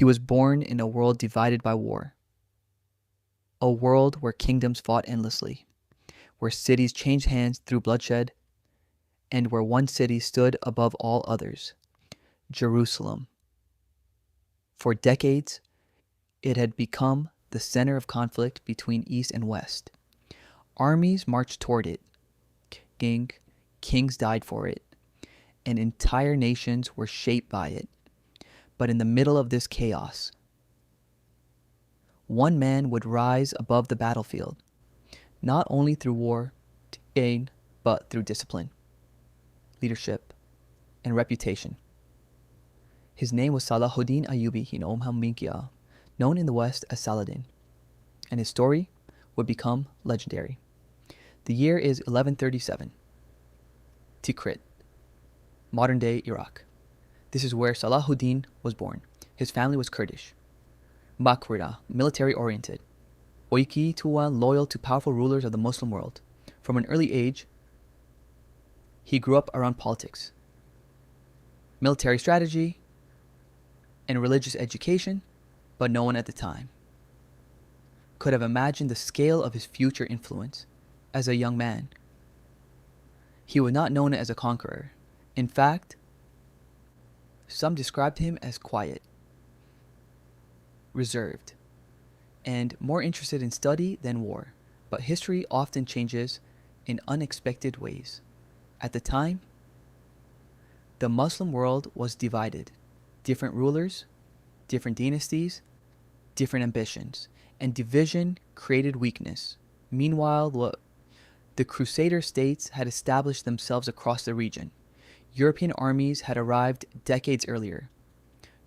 He was born in a world divided by war, a world where kingdoms fought endlessly, where cities changed hands through bloodshed, and where one city stood above all others, Jerusalem. For decades, it had become the center of conflict between East and West. Armies marched toward it, kings died for it, and entire nations were shaped by it. But in the middle of this chaos, one man would rise above the battlefield, not only through war, but through discipline, leadership, and reputation. His name was Salahuddin Ayyubi Minkia, known in the West as Saladin, and his story would become legendary. The year is 1137. Tikrit, modern-day Iraq. This is where Salahuddin was born. His family was Kurdish. Makrida, military-oriented. Oiki Tuwa, loyal to powerful rulers of the Muslim world. From an early age, he grew up around politics, military strategy, and religious education, but no one at the time could have imagined the scale of his future influence as a young man. He was not known as a conqueror. In fact, some described him as quiet, reserved, and more interested in study than war. But history often changes in unexpected ways. At the time, the Muslim world was divided. Different rulers, different dynasties, different ambitions, and division created weakness. Meanwhile, the Crusader states had established themselves across the region. European armies had arrived decades earlier,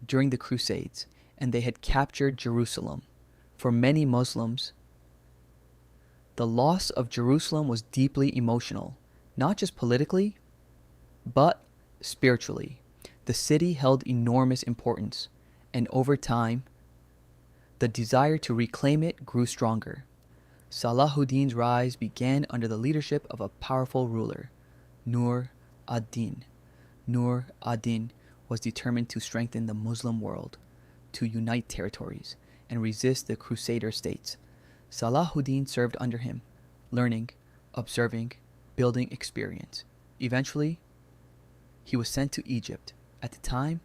during the Crusades, and they had captured Jerusalem. For many Muslims, the loss of Jerusalem was deeply emotional, not just politically, but spiritually. The city held enormous importance, and over time, the desire to reclaim it grew stronger. Salahuddin's rise began under the leadership of a powerful ruler, Nur ad-Din. Nur ad-Din was determined to strengthen the Muslim world, to unite territories, and resist the Crusader states. Salahuddin served under him, learning, observing, building experience. Eventually, he was sent to Egypt. At the time,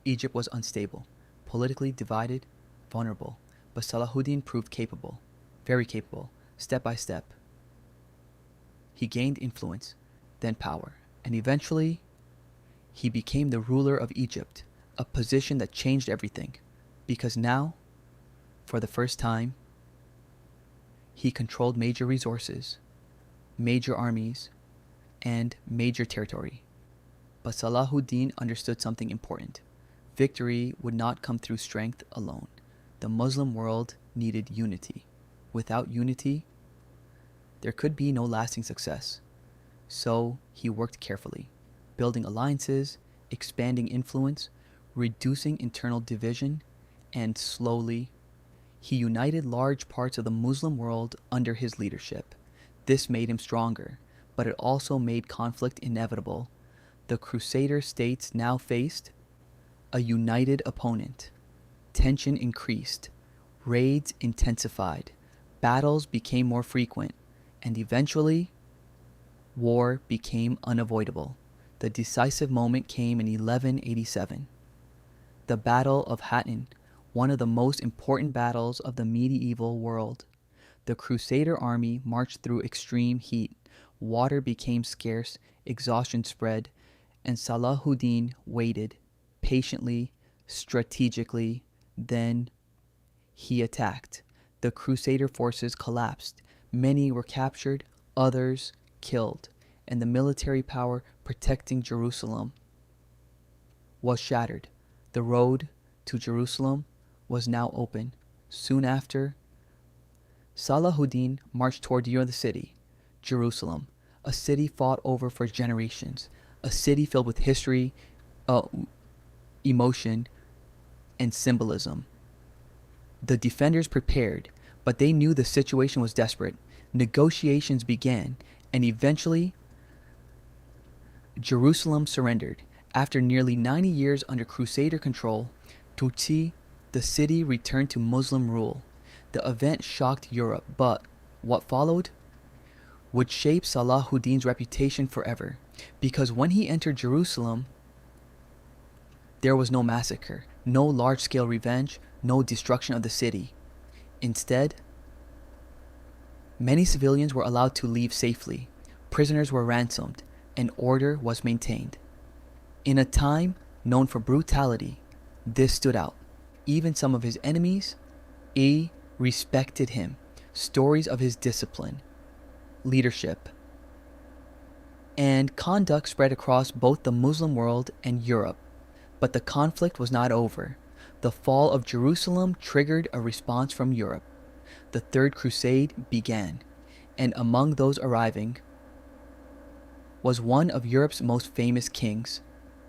Egypt was unstable, politically divided, vulnerable, but Salahuddin proved capable, very capable, step by step. He gained influence, then power, and eventually, he became the ruler of Egypt, a position that changed everything, because now, for the first time, he controlled major resources, major armies, and major territory. But Salahuddin understood something important. Victory would not come through strength alone. The Muslim world needed unity. Without unity, there could be no lasting success. So he worked carefully, building alliances, expanding influence, reducing internal division, and slowly, he united large parts of the Muslim world under his leadership. This made him stronger, but it also made conflict inevitable. The Crusader states now faced a united opponent. Tension increased, raids intensified, battles became more frequent, and eventually, war became unavoidable. The decisive moment came in 1187. The Battle of Hattin, one of the most important battles of the medieval world. The Crusader army marched through extreme heat. Water became scarce, exhaustion spread, and Salahuddin waited patiently, strategically. Then he attacked. The Crusader forces collapsed. Many were captured, others killed, and the military power protecting Jerusalem was shattered. The road to Jerusalem was now open. Soon after, Salahuddin marched toward the city, Jerusalem, a city fought over for generations, a city filled with history, emotion, and symbolism. The defenders prepared, but they knew the situation was desperate. Negotiations began, and eventually, Jerusalem surrendered. After nearly 90 years under Crusader control, Tuti, the city returned to Muslim rule. The event shocked Europe, but what followed would shape Salahuddin's reputation forever, because when he entered Jerusalem, there was no massacre, no large-scale revenge, no destruction of the city. Instead, many civilians were allowed to leave safely, prisoners were ransomed, and order was maintained. In a time known for brutality, this stood out. Even some of his enemies respected him. Stories of his discipline, leadership, and conduct spread across both the Muslim world and Europe. But the conflict was not over. The fall of Jerusalem triggered a response from Europe. The Third Crusade began, and among those arriving was one of Europe's most famous kings,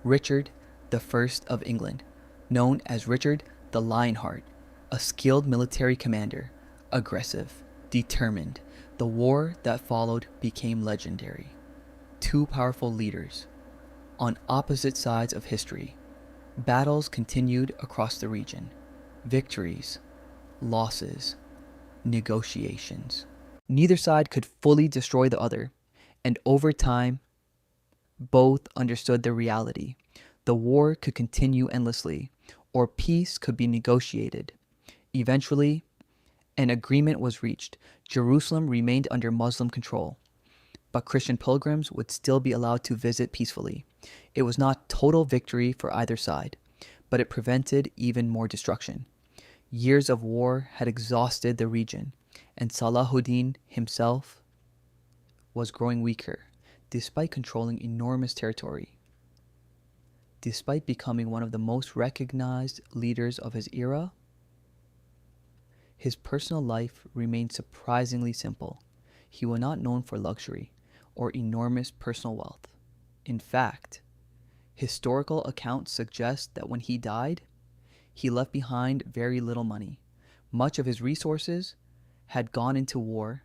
Richard I of England, known as Richard the Lionheart, a skilled military commander, aggressive, determined. The war that followed became legendary. Two powerful leaders on opposite sides of history. Battles continued across the region. Victories, losses, negotiations. Neither side could fully destroy the other, and over time, both understood the reality. The war could continue endlessly, or peace could be negotiated. Eventually, an agreement was reached. Jerusalem remained under Muslim control, but Christian pilgrims would still be allowed to visit peacefully. It was not total victory for either side, but it prevented even more destruction. Years of war had exhausted the region, and Salahuddin himself was growing weaker, despite controlling enormous territory. Despite becoming one of the most recognized leaders of his era, his personal life remained surprisingly simple. He was not known for luxury or enormous personal wealth. In fact, historical accounts suggest that when he died, he left behind very little money. Much of his resources had gone into war,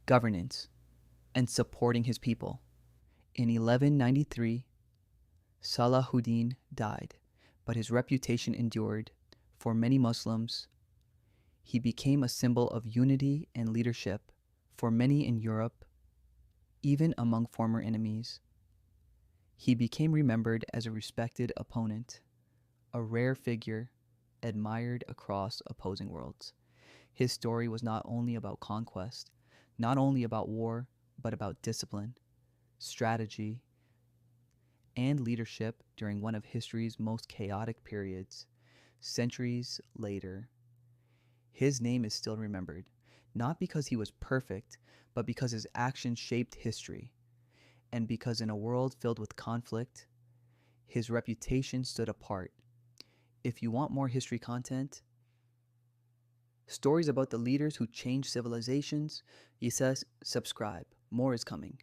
governance, and supporting his people. In 1193, Salahuddin died, but his reputation endured. For many Muslims, he became a symbol of unity and leadership. For many in Europe, even among former enemies, he became remembered as a respected opponent, a rare figure admired across opposing worlds. His story was not only about conquest, not only about war, but about discipline, strategy, and leadership during one of history's most chaotic periods. Centuries later, his name is still remembered, not because he was perfect, but because his actions shaped history, and because in a world filled with conflict, his reputation stood apart. If you want more history content, stories about the leaders who changed civilizations, he says subscribe. More is coming.